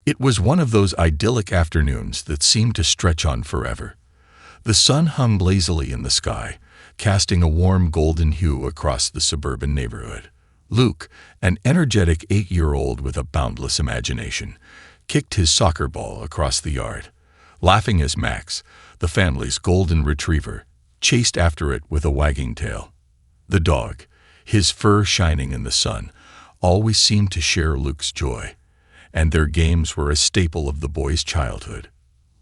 It was one of those idyllic afternoons that seemed to stretch on forever. The sun hung lazily in the sky, casting a warm golden hue across the suburban neighborhood. Luke, an energetic 8-year-old with a boundless imagination, kicked his soccer ball across the yard, laughing as Max, the family's golden retriever, chased after it with a wagging tail. The dog, his fur shining in the sun, always seemed to share Luke's joy, and their games were a staple of the boy's childhood.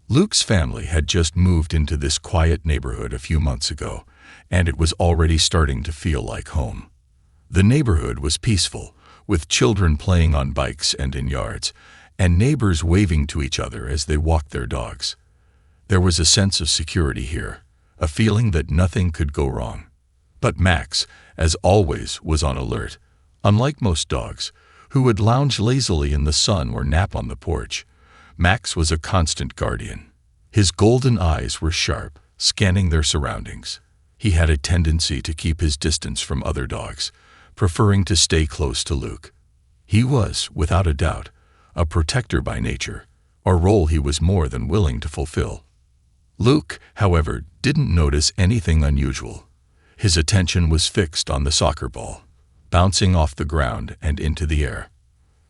Luke's family had just moved into this quiet neighborhood a few months ago, and it was already starting to feel like home. The neighborhood was peaceful, with children playing on bikes and in yards, and neighbors waving to each other as they walked their dogs. There was a sense of security here, a feeling that nothing could go wrong. But Max, as always, was on alert. Unlike most dogs, who would lounge lazily in the sun or nap on the porch, Max was a constant guardian. His golden eyes were sharp, scanning their surroundings. He had a tendency to keep his distance from other dogs, preferring to stay close to Luke. He was, without a doubt, a protector by nature, a role he was more than willing to fulfill. Luke, however, didn't notice anything unusual. His attention was fixed on the soccer ball, bouncing off the ground and into the air.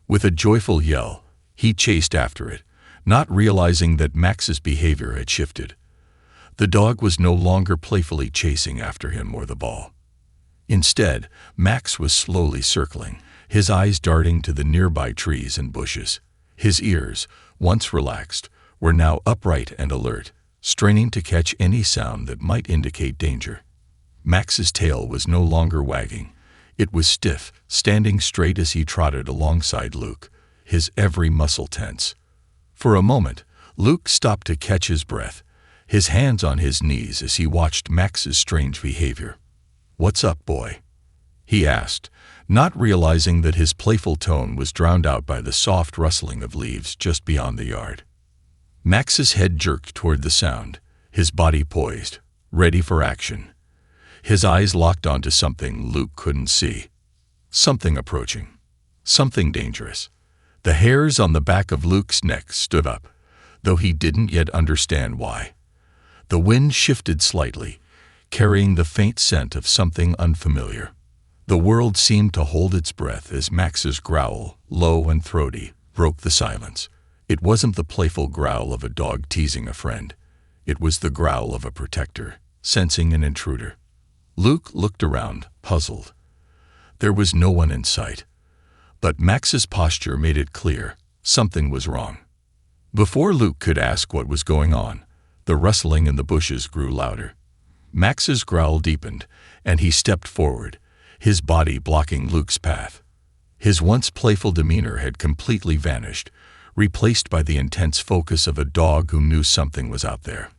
With a joyful yell, he chased after it, not realizing that Max's behavior had shifted. The dog was no longer playfully chasing after him or the ball. Instead, Max was slowly circling, his eyes darting to the nearby trees and bushes. His ears, once relaxed, were now upright and alert, straining to catch any sound that might indicate danger. Max's tail was no longer wagging. It was stiff, standing straight as he trotted alongside Luke, his every muscle tense. For a moment, Luke stopped to catch his breath, his hands on his knees as he watched Max's strange behavior. "What's up, boy?" he asked, not realizing that his playful tone was drowned out by the soft rustling of leaves just beyond the yard. Max's head jerked toward the sound, his body poised, ready for action. His eyes locked onto something Luke couldn't see. Something approaching. Something dangerous. The hairs on the back of Luke's neck stood up, though he didn't yet understand why. The wind shifted slightly, carrying the faint scent of something unfamiliar. The world seemed to hold its breath as Max's growl, low and throaty, broke the silence. It wasn't the playful growl of a dog teasing a friend. It was the growl of a protector, sensing an intruder. Luke looked around, puzzled. There was no one in sight. But Max's posture made it clear something was wrong. Before Luke could ask what was going on, the rustling in the bushes grew louder. Max's growl deepened, and he stepped forward, his body blocking Luke's path. His once playful demeanor had completely vanished, replaced by the intense focus of a dog who knew something was out there.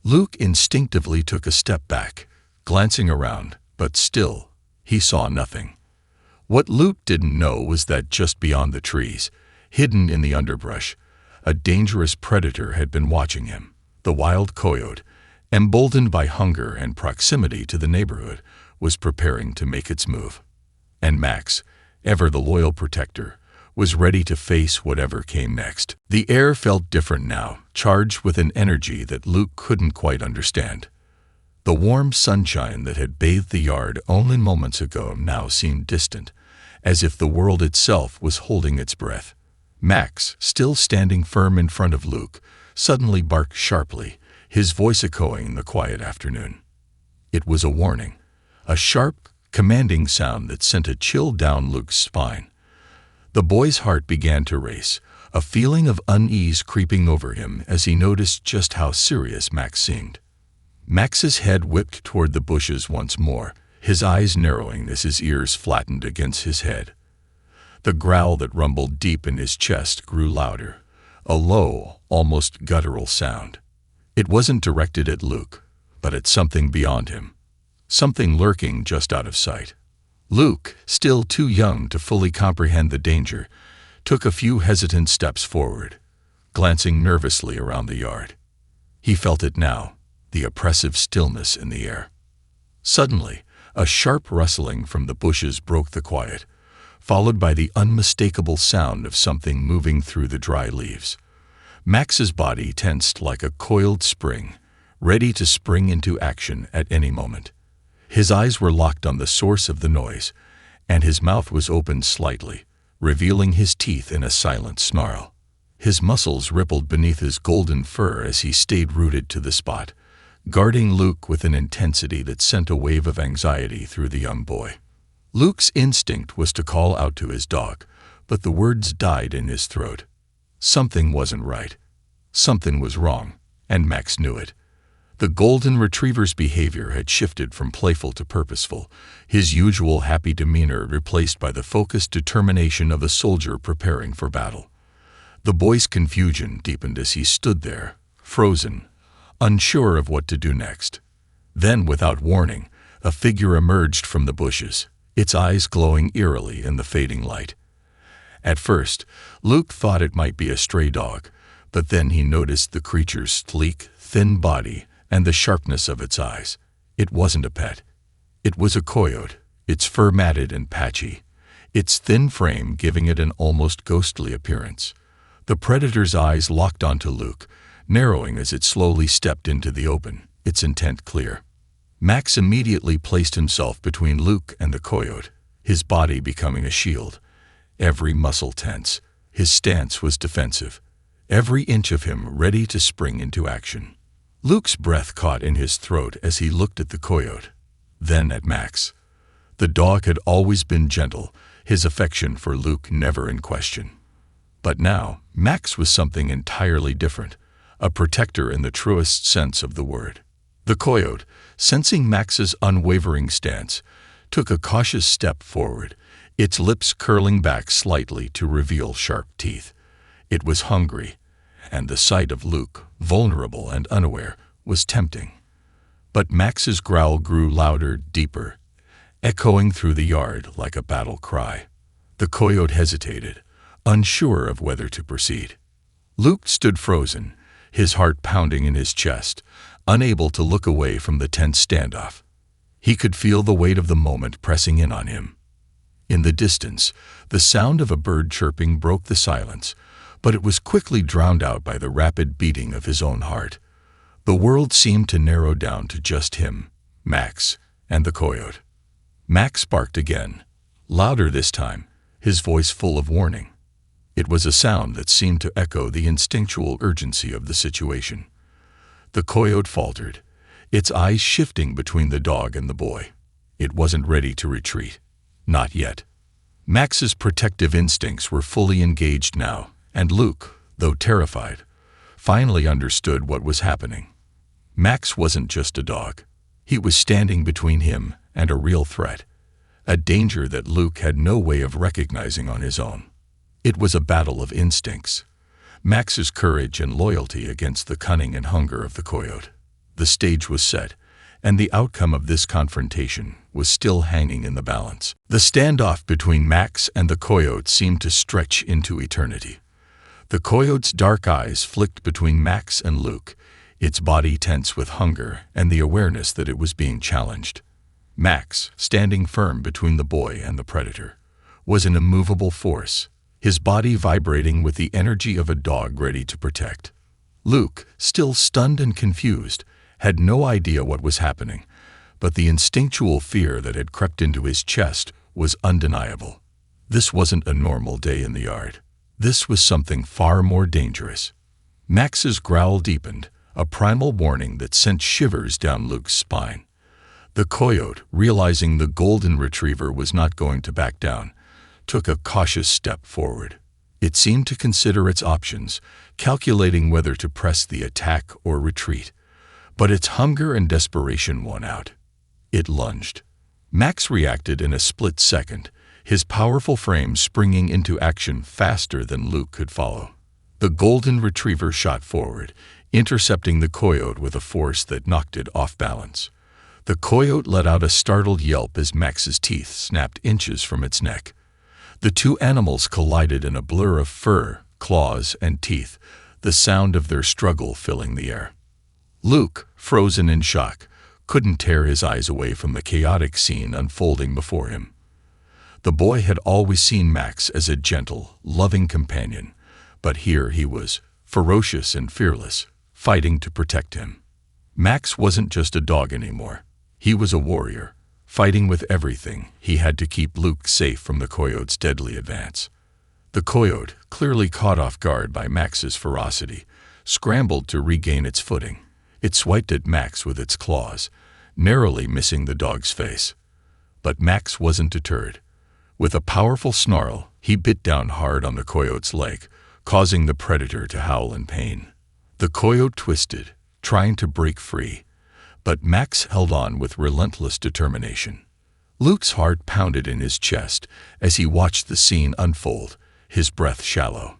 Luke instinctively took a step back, glancing around, but still, he saw nothing. What Luke didn't know was that just beyond the trees, hidden in the underbrush, a dangerous predator had been watching him. The wild coyote, emboldened by hunger and proximity to the neighborhood, was preparing to make its move. And Max, ever the loyal protector, was ready to face whatever came next. The air felt different now, charged with an energy that Luke couldn't quite understand. The warm sunshine that had bathed the yard only moments ago now seemed distant, as if the world itself was holding its breath. Max, still standing firm in front of Luke, suddenly barked sharply, his voice echoing the quiet afternoon. It was a warning, a sharp, commanding sound that sent a chill down Luke's spine. The boy's heart began to race, a feeling of unease creeping over him as he noticed just how serious Max seemed. Max's head whipped toward the bushes once more, his eyes narrowing as his ears flattened against his head. The growl that rumbled deep in his chest grew louder, a low, almost guttural sound. It wasn't directed at Luke, but at something beyond him, something lurking just out of sight. Luke, still too young to fully comprehend the danger, took a few hesitant steps forward, glancing nervously around the yard. He felt it now, the oppressive stillness in the air. Suddenly, a sharp rustling from the bushes broke the quiet, followed by the unmistakable sound of something moving through the dry leaves. Max's body tensed like a coiled spring, ready to spring into action at any moment. His eyes were locked on the source of the noise, and his mouth was opened slightly, revealing his teeth in a silent snarl. His muscles rippled beneath his golden fur as he stayed rooted to the spot, guarding Luke with an intensity that sent a wave of anxiety through the young boy. Luke's instinct was to call out to his dog, but the words died in his throat. Something wasn't right. Something was wrong, and Max knew it. The golden retriever's behavior had shifted from playful to purposeful, his usual happy demeanor replaced by the focused determination of a soldier preparing for battle. The boy's confusion deepened as he stood there, frozen, unsure of what to do next. Then, without warning, a figure emerged from the bushes, its eyes glowing eerily in the fading light. At first, Luke thought it might be a stray dog, but then he noticed the creature's sleek, thin body and the sharpness of its eyes. It wasn't a pet. It was a coyote, its fur matted and patchy, its thin frame giving it an almost ghostly appearance. The predator's eyes locked onto Luke, narrowing as it slowly stepped into the open, its intent clear. Max immediately placed himself between Luke and the coyote, his body becoming a shield. Every muscle tense, his stance was defensive, every inch of him ready to spring into action. Luke's breath caught in his throat as he looked at the coyote, then at Max. The dog had always been gentle, his affection for Luke never in question. But now, Max was something entirely different, a protector in the truest sense of the word. The coyote, sensing Max's unwavering stance, took a cautious step forward, its lips curling back slightly to reveal sharp teeth. It was hungry, and the sight of Luke, vulnerable and unaware, was tempting. But Max's growl grew louder, deeper, echoing through the yard like a battle cry. The coyote hesitated, unsure of whether to proceed. Luke stood frozen, his heart pounding in his chest, unable to look away from the tense standoff. He could feel the weight of the moment pressing in on him. In the distance, the sound of a bird chirping broke the silence, but it was quickly drowned out by the rapid beating of his own heart. The world seemed to narrow down to just him, Max, and the coyote. Max barked again, louder this time, his voice full of warning. It was a sound that seemed to echo the instinctual urgency of the situation. The coyote faltered, its eyes shifting between the dog and the boy. It wasn't ready to retreat. Not yet. Max's protective instincts were fully engaged now, and Luke, though terrified, finally understood what was happening. Max wasn't just a dog. He was standing between him and a real threat, a danger that Luke had no way of recognizing on his own. It was a battle of instincts, Max's courage and loyalty against the cunning and hunger of the coyote. The stage was set, and the outcome of this confrontation was still hanging in the balance. The standoff between Max and the coyote seemed to stretch into eternity. The coyote's dark eyes flicked between Max and Luke, its body tense with hunger and the awareness that it was being challenged. Max, standing firm between the boy and the predator, was an immovable force, his body vibrating with the energy of a dog ready to protect. Luke, still stunned and confused, had no idea what was happening, but the instinctual fear that had crept into his chest was undeniable. This wasn't a normal day in the yard. This was something far more dangerous. Max's growl deepened, a primal warning that sent shivers down Luke's spine. The coyote, realizing the golden retriever was not going to back down, took a cautious step forward. It seemed to consider its options, calculating whether to press the attack or retreat. But its hunger and desperation won out. It lunged. Max reacted in a split second, his powerful frame springing into action faster than Luke could follow. The golden retriever shot forward, intercepting the coyote with a force that knocked it off balance. The coyote let out a startled yelp as Max's teeth snapped inches from its neck. The two animals collided in a blur of fur, claws, and teeth, the sound of their struggle filling the air. Luke, frozen in shock, couldn't tear his eyes away from the chaotic scene unfolding before him. The boy had always seen Max as a gentle, loving companion, but here he was, ferocious and fearless, fighting to protect him. Max wasn't just a dog anymore. He was a warrior, fighting with everything he had to keep Luke safe from the coyote's deadly advance. The coyote, clearly caught off guard by Max's ferocity, scrambled to regain its footing. It swiped at Max with its claws, narrowly missing the dog's face. But Max wasn't deterred. With a powerful snarl, he bit down hard on the coyote's leg, causing the predator to howl in pain. The coyote twisted, trying to break free, but Max held on with relentless determination. Luke's heart pounded in his chest as he watched the scene unfold, his breath shallow.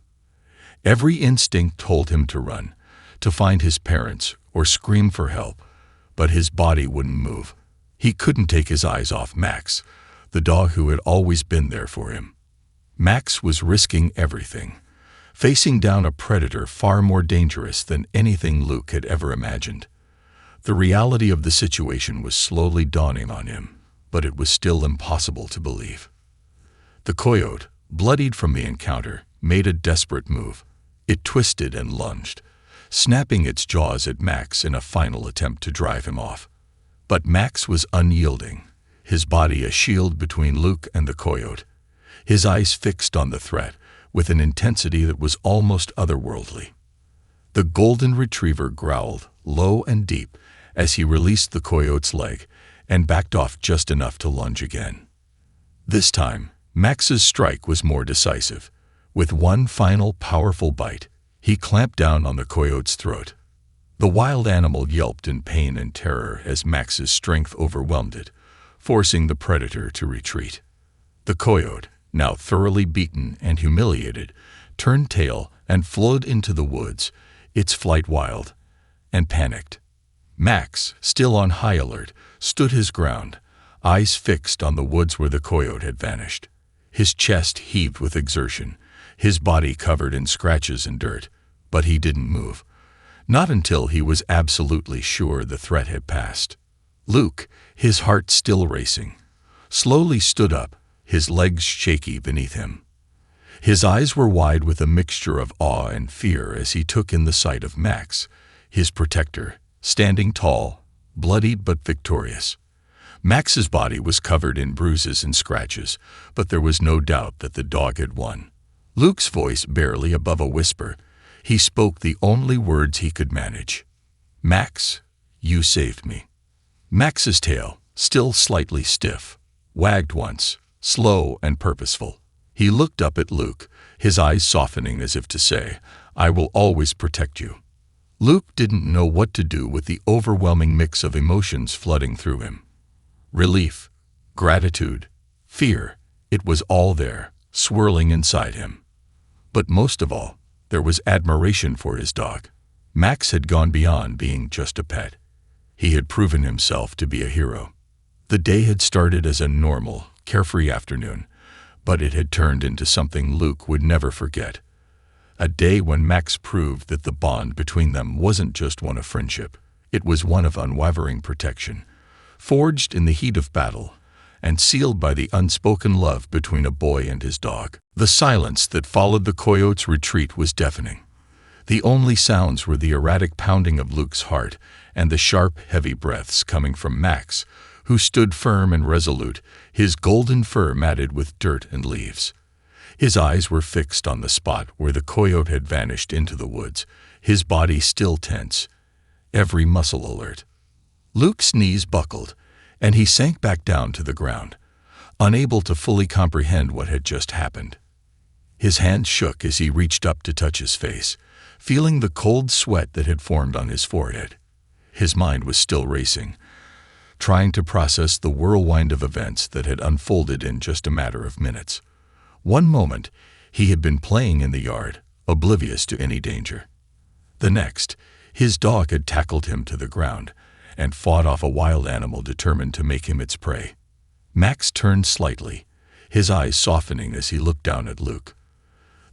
Every instinct told him to run, to find his parents or scream for help, but his body wouldn't move. He couldn't take his eyes off Max, the dog who had always been there for him. Max was risking everything, facing down a predator far more dangerous than anything Luke had ever imagined. The reality of the situation was slowly dawning on him, but it was still impossible to believe. The coyote, bloodied from the encounter, made a desperate move. It twisted and lunged, snapping its jaws at Max in a final attempt to drive him off. But Max was unyielding, his body a shield between Luke and the coyote, his eyes fixed on the threat with an intensity that was almost otherworldly. The golden retriever growled, low and deep, as he released the coyote's leg and backed off just enough to lunge again. This time, Max's strike was more decisive. With one final powerful bite, he clamped down on the coyote's throat. The wild animal yelped in pain and terror as Max's strength overwhelmed it, forcing the predator to retreat. The coyote, now thoroughly beaten and humiliated, turned tail and flowed into the woods, its flight wild and panicked. Max, still on high alert, stood his ground, eyes fixed on the woods where the coyote had vanished. His chest heaved with exertion, his body covered in scratches and dirt, but he didn't move. Not until he was absolutely sure the threat had passed. Luke, his heart still racing, slowly stood up, his legs shaky beneath him. His eyes were wide with a mixture of awe and fear as he took in the sight of Max, his protector, standing tall, bloodied but victorious. Max's body was covered in bruises and scratches, but there was no doubt that the dog had won. Luke's voice barely above a whisper, he spoke the only words he could manage. "Max, you saved me." Max's tail, still slightly stiff, wagged once, slow and purposeful. He looked up at Luke, his eyes softening as if to say, "I will always protect you." Luke didn't know what to do with the overwhelming mix of emotions flooding through him. Relief, gratitude, fear, it was all there, swirling inside him. But most of all, there was admiration for his dog. Max had gone beyond being just a pet. He had proven himself to be a hero. The day had started as a normal, carefree afternoon, but it had turned into something Luke would never forget. A day when Max proved that the bond between them wasn't just one of friendship, it was one of unwavering protection, forged in the heat of battle, and sealed by the unspoken love between a boy and his dog. The silence that followed the coyote's retreat was deafening. The only sounds were the erratic pounding of Luke's heart and the sharp, heavy breaths coming from Max, who stood firm and resolute, his golden fur matted with dirt and leaves. His eyes were fixed on the spot where the coyote had vanished into the woods, his body still tense, every muscle alert. Luke's knees buckled, and he sank back down to the ground, unable to fully comprehend what had just happened. His hands shook as he reached up to touch his face, feeling the cold sweat that had formed on his forehead. His mind was still racing, trying to process the whirlwind of events that had unfolded in just a matter of minutes. One moment, he had been playing in the yard, oblivious to any danger. The next, his dog had tackled him to the ground and fought off a wild animal determined to make him its prey. Max turned slightly, his eyes softening as he looked down at Luke.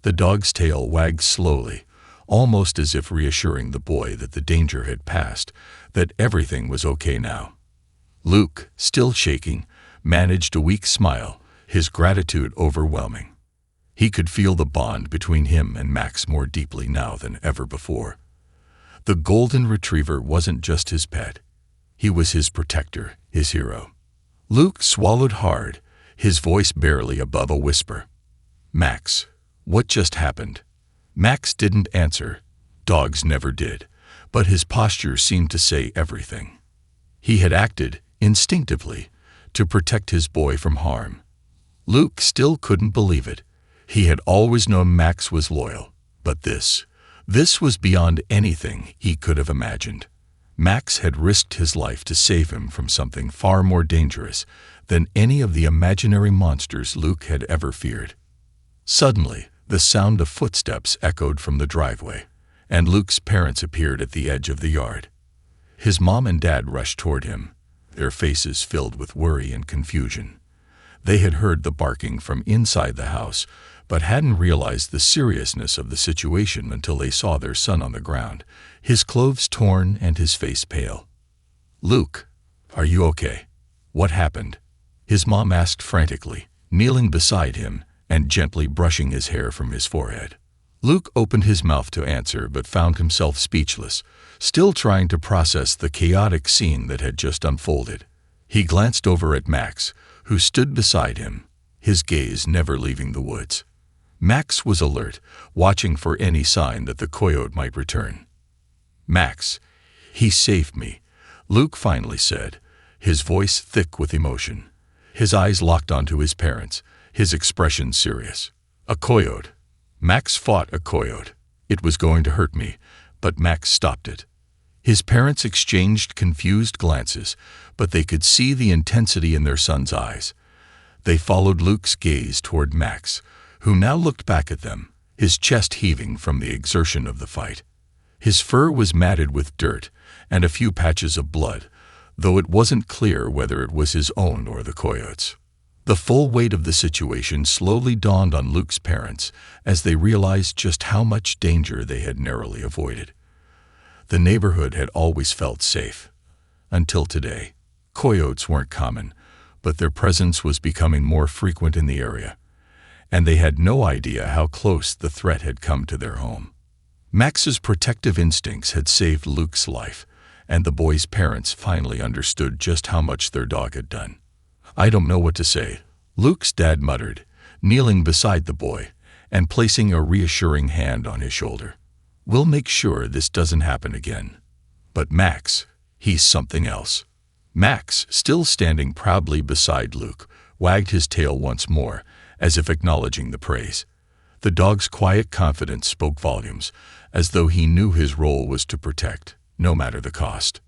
The dog's tail wagged slowly, almost as if reassuring the boy that the danger had passed, that everything was okay now. Luke, still shaking, managed a weak smile, his gratitude overwhelming. He could feel the bond between him and Max more deeply now than ever before. The golden retriever wasn't just his pet. He was his protector, his hero. Luke swallowed hard, his voice barely above a whisper. "Max, what just happened?" Max didn't answer. Dogs never did, but his posture seemed to say everything. He had acted, instinctively, to protect his boy from harm. Luke still couldn't believe it. He had always known Max was loyal, but this was beyond anything he could have imagined. Max had risked his life to save him from something far more dangerous than any of the imaginary monsters Luke had ever feared. Suddenly, the sound of footsteps echoed from the driveway, and Luke's parents appeared at the edge of the yard. His mom and dad rushed toward him, their faces filled with worry and confusion. They had heard the barking from inside the house, but hadn't realized the seriousness of the situation until they saw their son on the ground, his clothes torn and his face pale. "Luke, are you okay? What happened?" his mom asked frantically, kneeling beside him and gently brushing his hair from his forehead. Luke opened his mouth to answer but found himself speechless, still trying to process the chaotic scene that had just unfolded. He glanced over at Max, who stood beside him, his gaze never leaving the woods. Max was alert, watching for any sign that the coyote might return. "Max, he saved me," Luke finally said, his voice thick with emotion. His eyes locked onto his parents, his expression serious. "A coyote. Max fought a coyote. It was going to hurt me, but Max stopped it." His parents exchanged confused glances, but they could see the intensity in their son's eyes. They followed Luke's gaze toward Max, who now looked back at them, his chest heaving from the exertion of the fight. His fur was matted with dirt and a few patches of blood, though it wasn't clear whether it was his own or the coyote's. The full weight of the situation slowly dawned on Luke's parents as they realized just how much danger they had narrowly avoided. The neighborhood had always felt safe. Until today. Coyotes weren't common, but their presence was becoming more frequent in the area, and they had no idea how close the threat had come to their home. Max's protective instincts had saved Luke's life, and the boy's parents finally understood just how much their dog had done. "I don't know what to say," Luke's dad muttered, kneeling beside the boy and placing a reassuring hand on his shoulder. "We'll make sure this doesn't happen again. But Max, he's something else." Max, still standing proudly beside Luke, wagged his tail once more, as if acknowledging the praise. The dog's quiet confidence spoke volumes, as though he knew his role was to protect, no matter the cost.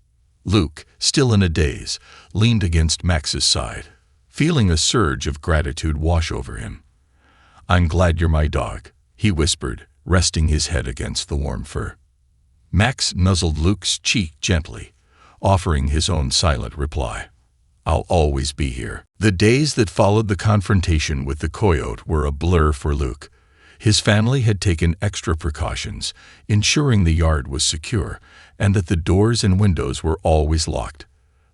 Luke, still in a daze, leaned against Max's side, feeling a surge of gratitude wash over him. "I'm glad you're my dog," he whispered, resting his head against the warm fur. Max nuzzled Luke's cheek gently, offering his own silent reply. "I'll always be here." The days that followed the confrontation with the coyote were a blur for Luke. His family had taken extra precautions, ensuring the yard was secure and that the doors and windows were always locked.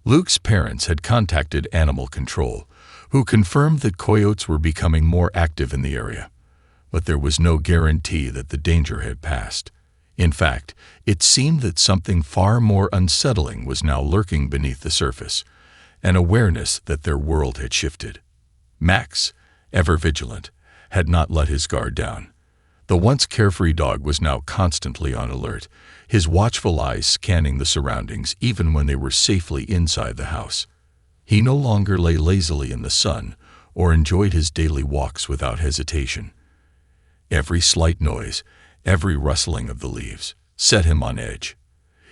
Luke's parents had contacted animal control, who confirmed that coyotes were becoming more active in the area. But there was no guarantee that the danger had passed. In fact, it seemed that something far more unsettling was now lurking beneath the surface, an awareness that their world had shifted. Max, ever vigilant, had not let his guard down. The once carefree dog was now constantly on alert, his watchful eyes scanning the surroundings even when they were safely inside the house. He no longer lay lazily in the sun or enjoyed his daily walks without hesitation. Every slight noise, every rustling of the leaves, set him on edge.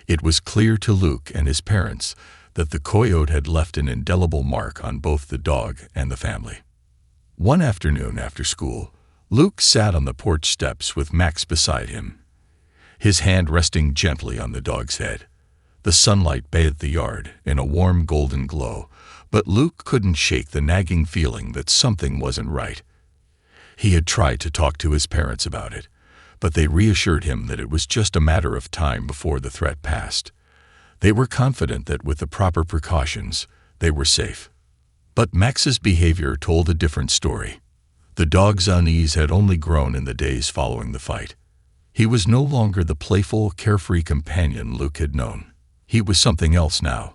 It was clear to Luke and his parents that the coyote had left an indelible mark on both the dog and the family. One afternoon after school, Luke sat on the porch steps with Max beside him, his hand resting gently on the dog's head. The sunlight bathed the yard in a warm golden glow, but Luke couldn't shake the nagging feeling that something wasn't right. He had tried to talk to his parents about it, but they reassured him that it was just a matter of time before the threat passed. They were confident that with the proper precautions, they were safe. But Max's behavior told a different story. The dog's unease had only grown in the days following the fight. He was no longer the playful, carefree companion Luke had known. He was something else now,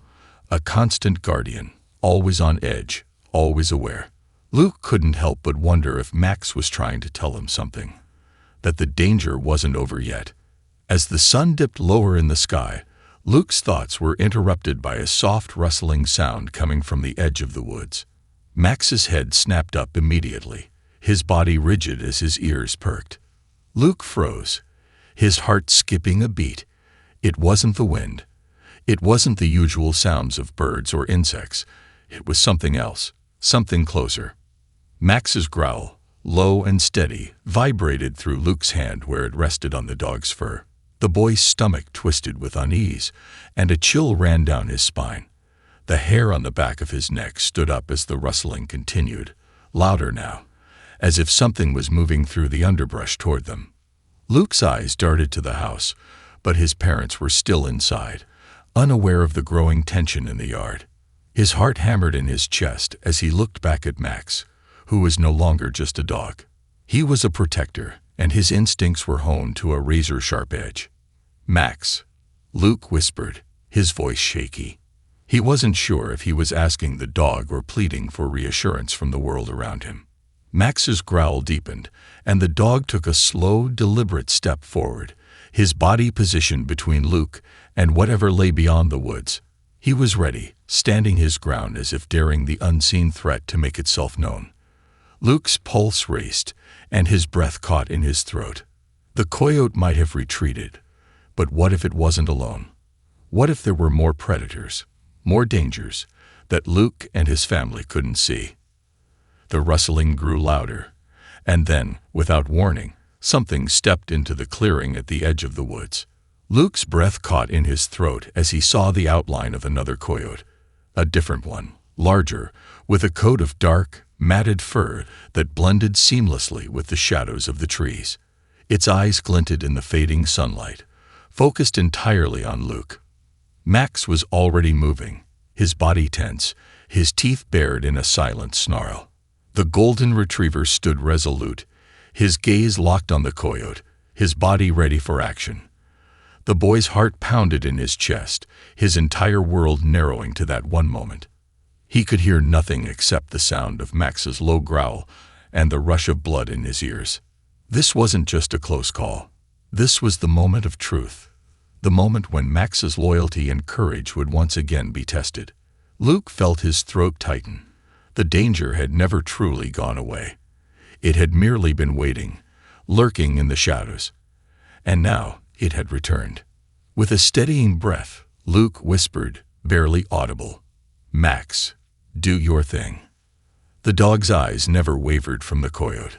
a constant guardian, always on edge, always aware. Luke couldn't help but wonder if Max was trying to tell him something, that the danger wasn't over yet. As the sun dipped lower in the sky, Luke's thoughts were interrupted by a soft rustling sound coming from the edge of the woods. Max's head snapped up immediately, his body rigid as his ears perked. Luke froze, his heart skipping a beat. It wasn't the wind. It wasn't the usual sounds of birds or insects. It was something else, something closer. Max's growl, low and steady, vibrated through Luke's hand where it rested on the dog's fur. The boy's stomach twisted with unease, and a chill ran down his spine. The hair on the back of his neck stood up as the rustling continued, louder now, as if something was moving through the underbrush toward them. Luke's eyes darted to the house, but his parents were still inside, unaware of the growing tension in the yard. His heart hammered in his chest as he looked back at Max, who was no longer just a dog. He was a protector, and his instincts were honed to a razor-sharp edge. "Max," Luke whispered, his voice shaky. He wasn't sure if he was asking the dog or pleading for reassurance from the world around him. Max's growl deepened, and the dog took a slow, deliberate step forward, his body positioned between Luke and whatever lay beyond the woods. He was ready, standing his ground as if daring the unseen threat to make itself known. Luke's pulse raced, and his breath caught in his throat. The coyote might have retreated, but what if it wasn't alone? What if there were more predators, more dangers, that Luke and his family couldn't see? The rustling grew louder, and then, without warning, something stepped into the clearing at the edge of the woods. Luke's breath caught in his throat as he saw the outline of another coyote, a different one, larger, with a coat of dark, matted fur that blended seamlessly with the shadows of the trees. Its eyes glinted in the fading sunlight, focused entirely on Luke. Max was already moving, his body tense, his teeth bared in a silent snarl. The golden retriever stood resolute, his gaze locked on the coyote, his body ready for action. The boy's heart pounded in his chest, his entire world narrowing to that one moment. He could hear nothing except the sound of Max's low growl and the rush of blood in his ears. This wasn't just a close call. This was the moment of truth, the moment when Max's loyalty and courage would once again be tested. Luke felt his throat tighten. The danger had never truly gone away. It had merely been waiting, lurking in the shadows. And now it had returned. With a steadying breath, Luke whispered, barely audible, "Max, do your thing." The dog's eyes never wavered from the coyote.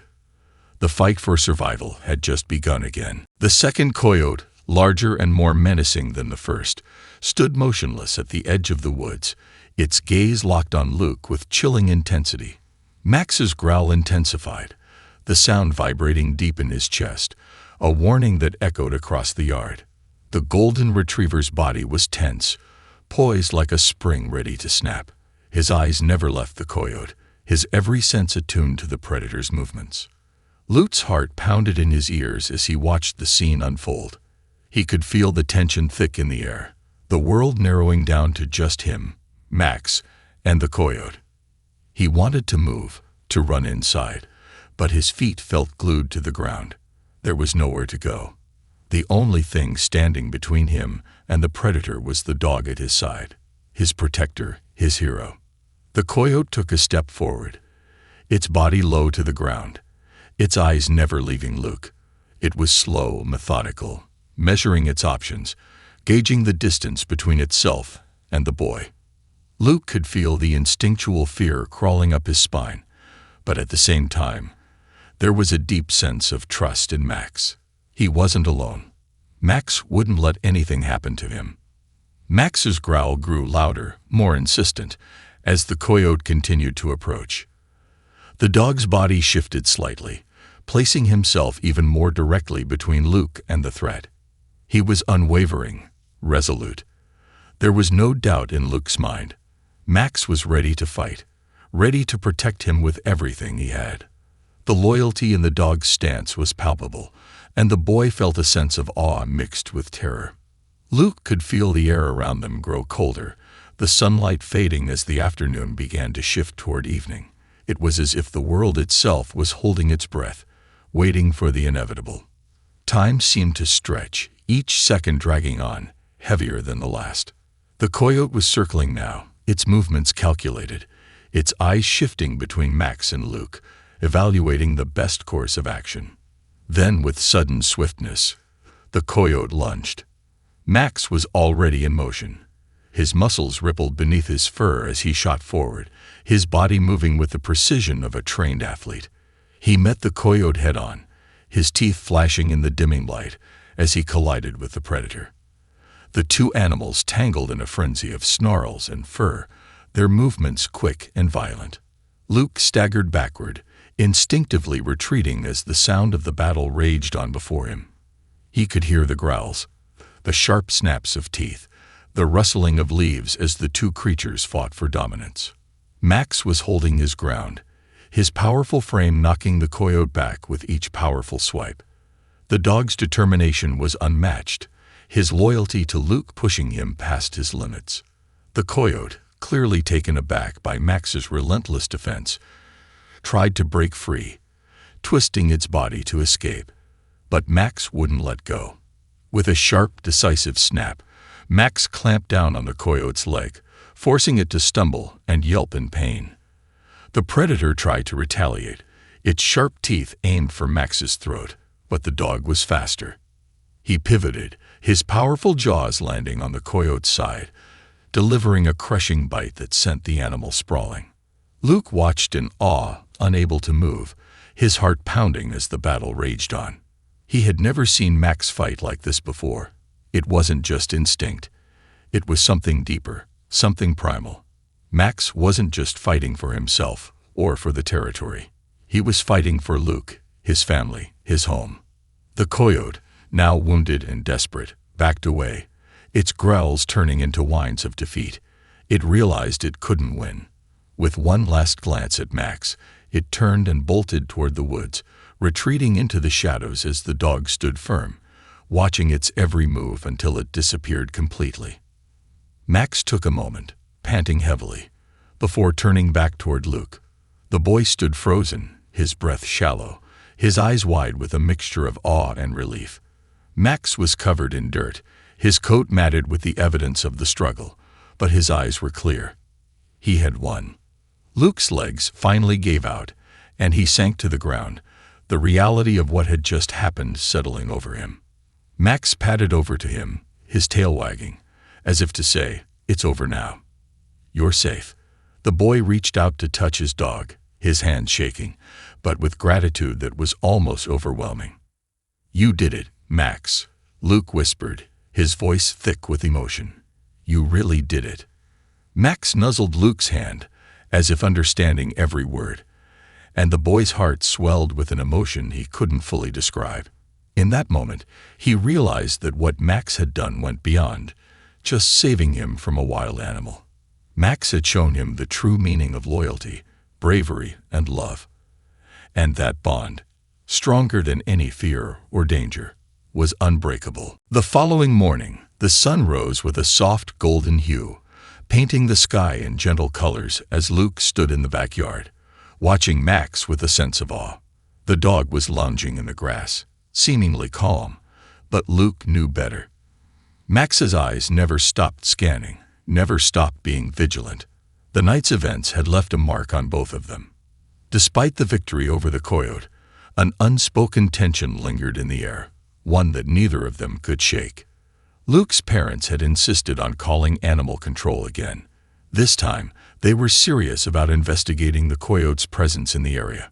The fight for survival had just begun again. The second coyote, larger and more menacing than the first, stood motionless at the edge of the woods, its gaze locked on Luke with chilling intensity. Max's growl intensified, the sound vibrating deep in his chest, a warning that echoed across the yard. The golden retriever's body was tense, poised like a spring ready to snap. His eyes never left the coyote, his every sense attuned to the predator's movements. Luke's heart pounded in his ears as he watched the scene unfold. He could feel the tension thick in the air, the world narrowing down to just him, Max, and the coyote. He wanted to move, to run inside, but his feet felt glued to the ground. There was nowhere to go. The only thing standing between him and the predator was the dog at his side, his protector, his hero. The coyote took a step forward, its body low to the ground, its eyes never leaving Luke. It was slow, methodical, measuring its options, gauging the distance between itself and the boy. Luke could feel the instinctual fear crawling up his spine, but at the same time, there was a deep sense of trust in Max. He wasn't alone. Max wouldn't let anything happen to him. Max's growl grew louder, more insistent, as the coyote continued to approach. The dog's body shifted slightly, placing himself even more directly between Luke and the threat. He was unwavering, resolute. There was no doubt in Luke's mind. Max was ready to fight, ready to protect him with everything he had. The loyalty in the dog's stance was palpable, and the boy felt a sense of awe mixed with terror. Luke could feel the air around them grow colder, the sunlight fading as the afternoon began to shift toward evening. It was as if the world itself was holding its breath, waiting for the inevitable. Time seemed to stretch, each second dragging on, heavier than the last. The coyote was circling now, its movements calculated, its eyes shifting between Max and Luke, evaluating the best course of action. Then, with sudden swiftness, the coyote lunged. Max was already in motion. His muscles rippled beneath his fur as he shot forward, his body moving with the precision of a trained athlete. He met the coyote head-on, his teeth flashing in the dimming light as he collided with the predator. The two animals tangled in a frenzy of snarls and fur, their movements quick and violent. Luke staggered backward, instinctively retreating as the sound of the battle raged on before him. He could hear the growls, the sharp snaps of teeth, the rustling of leaves as the two creatures fought for dominance. Max was holding his ground, his powerful frame knocking the coyote back with each powerful swipe. The dog's determination was unmatched, his loyalty to Luke pushing him past his limits. The coyote, clearly taken aback by Max's relentless defense, tried to break free, twisting its body to escape. But Max wouldn't let go. With a sharp, decisive snap, Max clamped down on the coyote's leg, forcing it to stumble and yelp in pain. The predator tried to retaliate, its sharp teeth aimed for Max's throat, but the dog was faster. He pivoted, his powerful jaws landing on the coyote's side, delivering a crushing bite that sent the animal sprawling. Luke watched in awe, unable to move, his heart pounding as the battle raged on. He had never seen Max fight like this before. It wasn't just instinct. It was something deeper, something primal. Max wasn't just fighting for himself or for the territory. He was fighting for Luke, his family, his home. The coyote, now wounded and desperate, backed away, its growls turning into whines of defeat. It realized it couldn't win. With one last glance at Max, it turned and bolted toward the woods, retreating into the shadows as the dog stood firm, watching its every move until it disappeared completely. Max took a moment, panting heavily, before turning back toward Luke. The boy stood frozen, his breath shallow, his eyes wide with a mixture of awe and relief. Max was covered in dirt, his coat matted with the evidence of the struggle, but his eyes were clear. He had won. Luke's legs finally gave out, and he sank to the ground, the reality of what had just happened settling over him. Max padded over to him, his tail wagging, as if to say, "It's over now. You're safe." The boy reached out to touch his dog, his hands shaking, but with gratitude that was almost overwhelming. "You did it, Max," Luke whispered, his voice thick with emotion. "You really did it." Max nuzzled Luke's hand, as if understanding every word, and the boy's heart swelled with an emotion he couldn't fully describe. In that moment, he realized that what Max had done went beyond just saving him from a wild animal. Max had shown him the true meaning of loyalty, bravery, and love. And that bond, stronger than any fear or danger, was unbreakable. The following morning, the sun rose with a soft golden hue, painting the sky in gentle colors as Luke stood in the backyard, watching Max with a sense of awe. The dog was lounging in the grass, seemingly calm, but Luke knew better. Max's eyes never stopped scanning, never stopped being vigilant. The night's events had left a mark on both of them. Despite the victory over the coyote, an unspoken tension lingered in the air, one that neither of them could shake. Luke's parents had insisted on calling animal control again. This time, they were serious about investigating the coyote's presence in the area.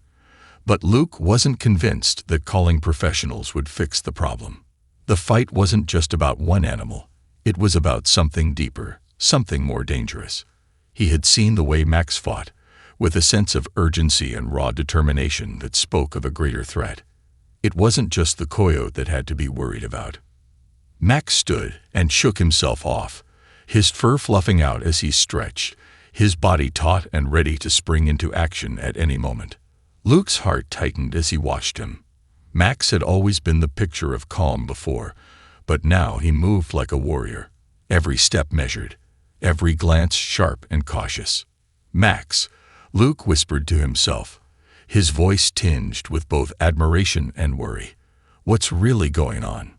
But Luke wasn't convinced that calling professionals would fix the problem. The fight wasn't just about one animal. It was about something deeper, something more dangerous. He had seen the way Max fought, with a sense of urgency and raw determination that spoke of a greater threat. It wasn't just the coyote that had to be worried about. Max stood and shook himself off, his fur fluffing out as he stretched, his body taut and ready to spring into action at any moment. Luke's heart tightened as he watched him. Max had always been the picture of calm before, but now he moved like a warrior, every step measured, every glance sharp and cautious. "Max," Luke whispered to himself, his voice tinged with both admiration and worry. "What's really going on?"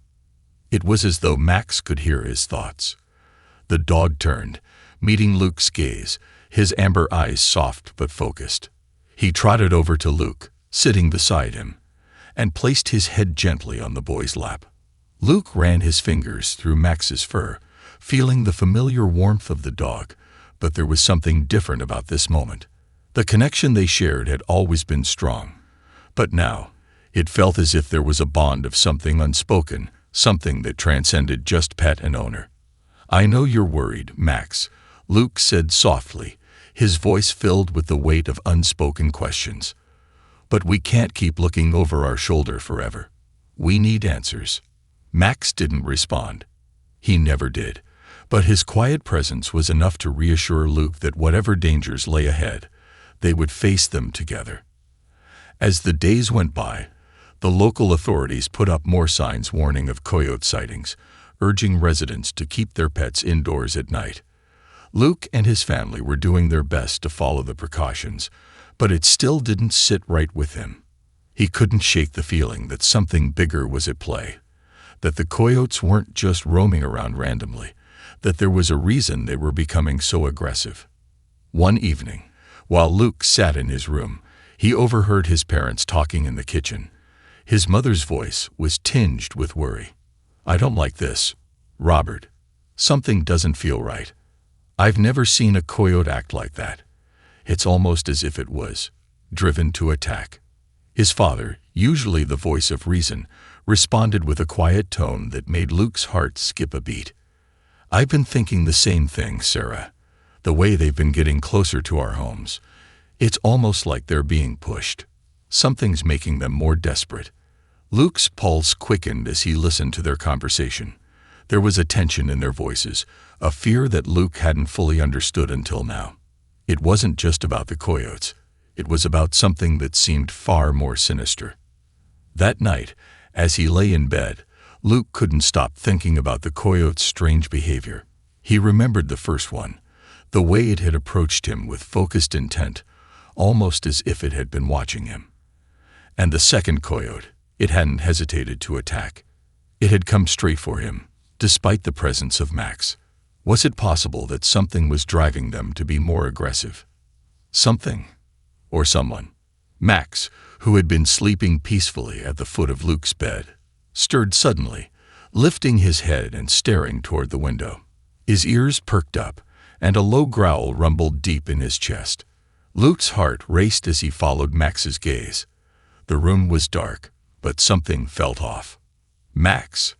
It was as though Max could hear his thoughts. The dog turned, meeting Luke's gaze, his amber eyes soft but focused. He trotted over to Luke, sitting beside him, and placed his head gently on the boy's lap. Luke ran his fingers through Max's fur, feeling the familiar warmth of the dog, but there was something different about this moment. The connection they shared had always been strong, but now it felt as if there was a bond of something unspoken, something that transcended just pet and owner. "I know you're worried, Max," Luke said softly, his voice filled with the weight of unspoken questions. "But we can't keep looking over our shoulder forever. We need answers." Max didn't respond. He never did, but his quiet presence was enough to reassure Luke that whatever dangers lay ahead, they would face them together. As the days went by, the local authorities put up more signs warning of coyote sightings, urging residents to keep their pets indoors at night. Luke and his family were doing their best to follow the precautions, but it still didn't sit right with him. He couldn't shake the feeling that something bigger was at play, that the coyotes weren't just roaming around randomly, that there was a reason they were becoming so aggressive. One evening, while Luke sat in his room, he overheard his parents talking in the kitchen. His mother's voice was tinged with worry. "I don't like this, Robert. Something doesn't feel right. I've never seen a coyote act like that. It's almost as if it was driven to attack." His father, usually the voice of reason, responded with a quiet tone that made Luke's heart skip a beat. "I've been thinking the same thing, Sarah. The way they've been getting closer to our homes. It's almost like they're being pushed. Something's making them more desperate." Luke's pulse quickened as he listened to their conversation. There was a tension in their voices, a fear that Luke hadn't fully understood until now. It wasn't just about the coyotes. It was about something that seemed far more sinister. That night, as he lay in bed, Luke couldn't stop thinking about the coyote's strange behavior. He remembered the first one, the way it had approached him with focused intent, almost as if it had been watching him. And the second coyote, it hadn't hesitated to attack. It had come straight for him, despite the presence of Max. Was it possible that something was driving them to be more aggressive? Something, or someone. Max, who had been sleeping peacefully at the foot of Luke's bed, stirred suddenly, lifting his head and staring toward the window. His ears perked up, and a low growl rumbled deep in his chest. Luke's heart raced as he followed Max's gaze. The room was dark, but something felt off. "Max,"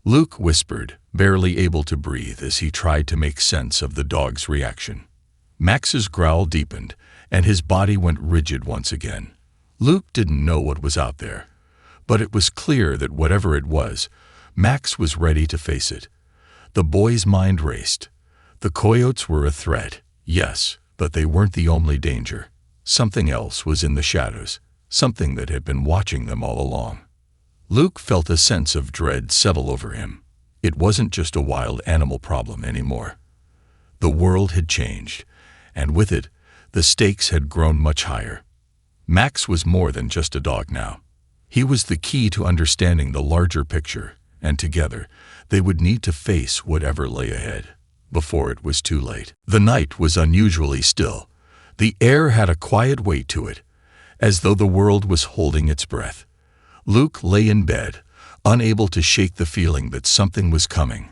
Luke whispered, barely able to breathe as he tried to make sense of the dog's reaction. Max's growl deepened, and his body went rigid once again. Luke didn't know what was out there, but it was clear that whatever it was, Max was ready to face it. The boy's mind raced. The coyotes were a threat, yes, but they weren't the only danger. Something else was in the shadows, something that had been watching them all along. Luke felt a sense of dread settle over him. It wasn't just a wild animal problem anymore. The world had changed, and with it, the stakes had grown much higher. Max was more than just a dog now. He was the key to understanding the larger picture, and together, they would need to face whatever lay ahead, before it was too late. The night was unusually still. The air had a quiet weight to it, as though the world was holding its breath. Luke lay in bed, unable to shake the feeling that something was coming.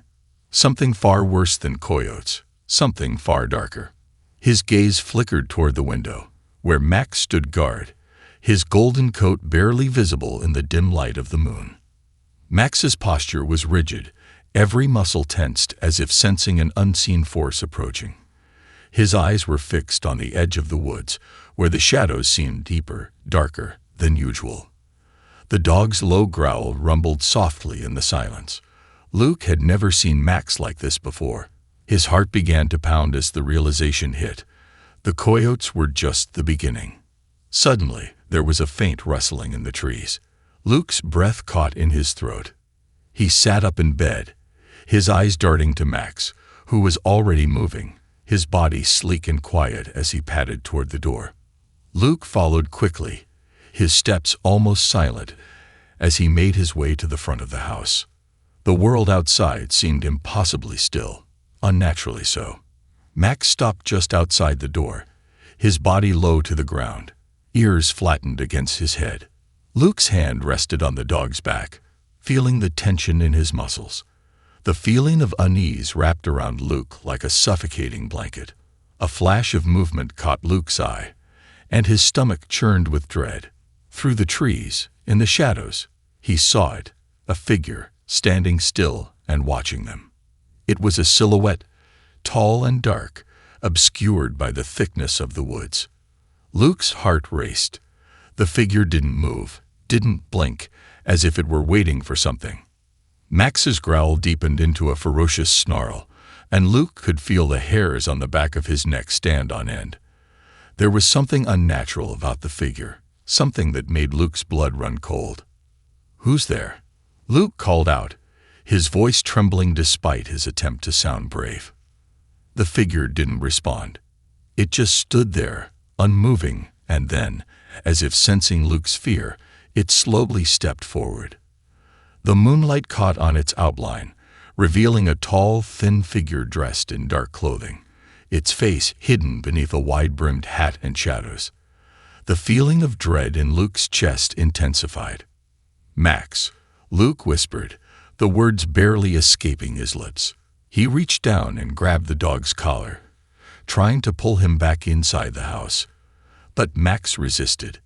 Something far worse than coyotes, something far darker. His gaze flickered toward the window, where Max stood guard, his golden coat barely visible in the dim light of the moon. Max's posture was rigid, every muscle tensed as if sensing an unseen force approaching. His eyes were fixed on the edge of the woods, where the shadows seemed deeper, darker than usual. The dog's low growl rumbled softly in the silence. Luke had never seen Max like this before. His heart began to pound as the realization hit. The coyotes were just the beginning. Suddenly, there was a faint rustling in the trees. Luke's breath caught in his throat. He sat up in bed, his eyes darting to Max, who was already moving, his body sleek and quiet as he padded toward the door. Luke followed quickly, his steps almost silent, as he made his way to the front of the house. The world outside seemed impossibly still, unnaturally so. Max stopped just outside the door, his body low to the ground, ears flattened against his head. Luke's hand rested on the dog's back, feeling the tension in his muscles. The feeling of unease wrapped around Luke like a suffocating blanket. A flash of movement caught Luke's eye, and his stomach churned with dread. Through the trees, in the shadows, he saw it, a figure, standing still and watching them. It was a silhouette, tall and dark, obscured by the thickness of the woods. Luke's heart raced. The figure didn't move, didn't blink, as if it were waiting for something. Max's growl deepened into a ferocious snarl, and Luke could feel the hairs on the back of his neck stand on end. There was something unnatural about the figure, something that made Luke's blood run cold. "Who's there?" Luke called out, his voice trembling despite his attempt to sound brave. The figure didn't respond. It just stood there, unmoving, and then, as if sensing Luke's fear, it slowly stepped forward. The moonlight caught on its outline, revealing a tall, thin figure dressed in dark clothing, its face hidden beneath a wide-brimmed hat and shadows. The feeling of dread in Luke's chest intensified. "Max," Luke whispered, the words barely escaping his lips. He reached down and grabbed the dog's collar, trying to pull him back inside the house. But Max resisted.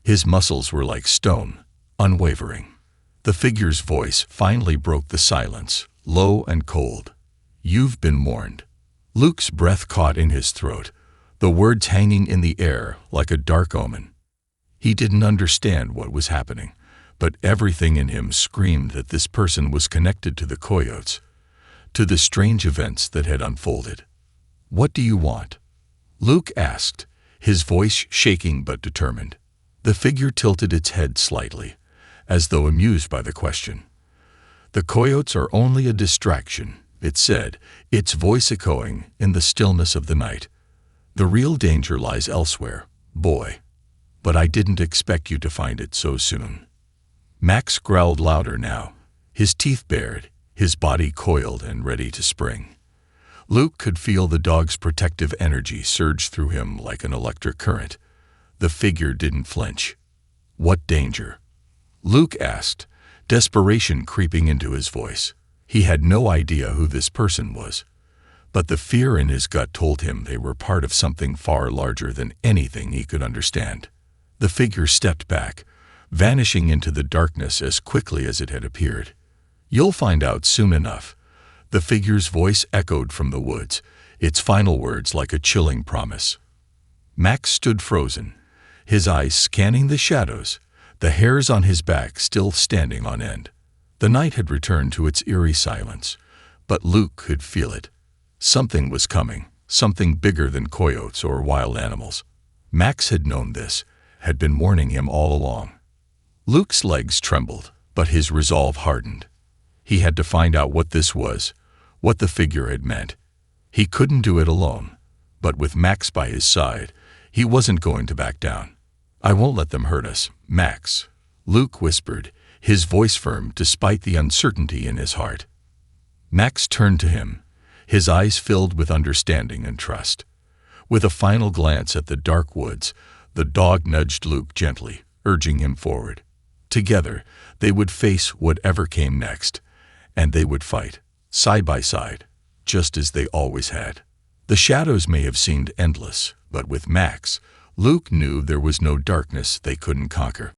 His muscles were like stone, unwavering. The figure's voice finally broke the silence, low and cold. "You've been warned." Luke's breath caught in his throat, the words hanging in the air like a dark omen. He didn't understand what was happening, but everything in him screamed that this person was connected to the coyotes, to the strange events that had unfolded. "What do you want?" Luke asked, his voice shaking but determined. The figure tilted its head slightly, as though amused by the question. "The coyotes are only a distraction," it said, its voice echoing in the stillness of the night. "The real danger lies elsewhere, boy. But I didn't expect you to find it so soon." Max growled louder now, his teeth bared, his body coiled and ready to spring. Luke could feel the dog's protective energy surge through him like an electric current. The figure didn't flinch. "What danger?" Luke asked, desperation creeping into his voice. He had no idea who this person was, but the fear in his gut told him they were part of something far larger than anything he could understand. The figure stepped back, vanishing into the darkness as quickly as it had appeared. "You'll find out soon enough." The figure's voice echoed from the woods, its final words like a chilling promise. Max stood frozen, his eyes scanning the shadows, the hairs on his back still standing on end. The night had returned to its eerie silence, but Luke could feel it. Something was coming, something bigger than coyotes or wild animals. Max had known this, had been warning him all along. Luke's legs trembled, but his resolve hardened. He had to find out what this was, what the figure had meant. He couldn't do it alone, but with Max by his side, he wasn't going to back down. "I won't let them hurt us, Max," Luke whispered, his voice firm despite the uncertainty in his heart. Max turned to him, his eyes filled with understanding and trust. With a final glance at the dark woods, the dog nudged Luke gently, urging him forward. Together, they would face whatever came next, and they would fight, side by side, just as they always had. The shadows may have seemed endless, but with Max, Luke knew there was no darkness they couldn't conquer.